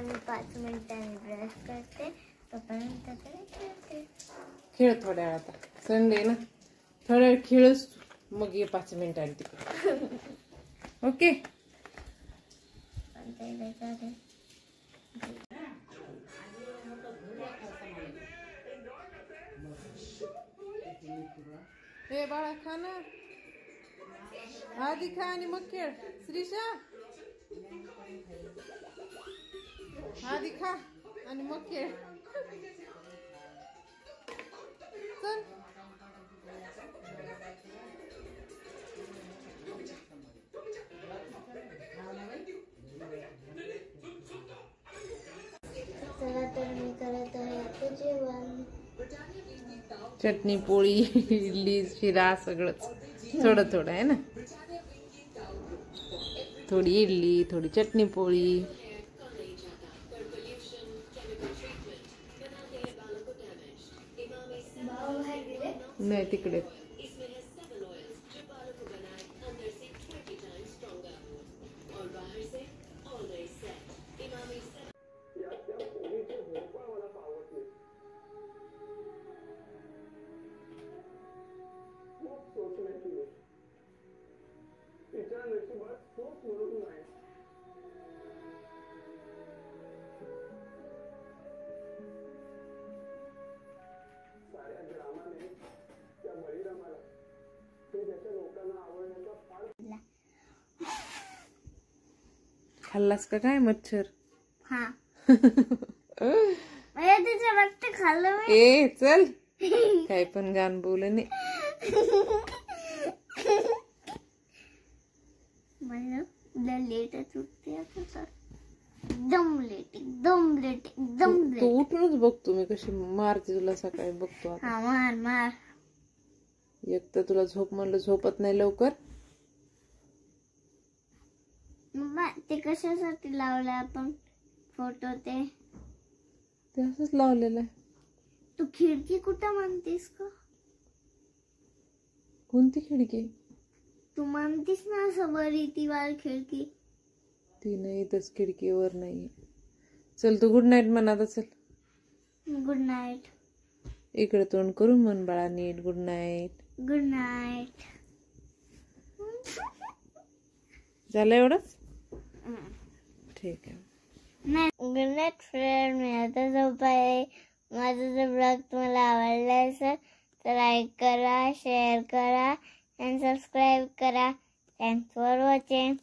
आता मी 5 मिनिटांनी ब्रश करते, तोपर्यंत खेळते. खेळ थोड्या वेळ, आता संडे ना, थोड्या वेळ खेळच, मग ये 5 मिनिटांनी तिकडे. ओके. हे बाळा खा ना, आधी खा आणि मग खेळ. श्रीषा आधी खा आणि मग खेळ. चल. चला तर मी करत आहे आता जेवण. चटणी पोळी इडली शिरा सगळंच थोडं थोडं आहे ना. थोडी इडली, थोडी चटणी पोळी. नाही तिकडे. खाल्लास का काय मच्छर? हा. तिच्या वाटतं खाल्लं मी. ए चल, काय पण गाण बोलणे. मला लेटच उठते आता सर. एकदम लेट. तू उठूनच बघतो मी कशी मारते तुला सकाळी बघतो. हा मार. एक तर तुला झोप म्हणलं, झोपत नाही लवकर. ते कशासाठी लावलं आपण फोटो? ते असंच लावलेलं आहे. तू खिडकी कुठं म्हणतेस का? कोणती खिडकी? तू म्हणतीस ना असं बरी ती वाल खिडकी. ती नाही, इथंच खिडकीवर नाही. चल तू गुड नाईट म्हण आता. चल गुड नाईट. इकडे तोंड करून म्हण बाळा नीट. Good night. Good night. झालं एवढंच? ठीक आहे. Good night friend. मी आता झोपाय. माझा जर ब्लॉग तुम्हाला आवडला असेल तर लाईक करा, शेअर करा आणि सबस्क्राईब करा. Thanks for watching.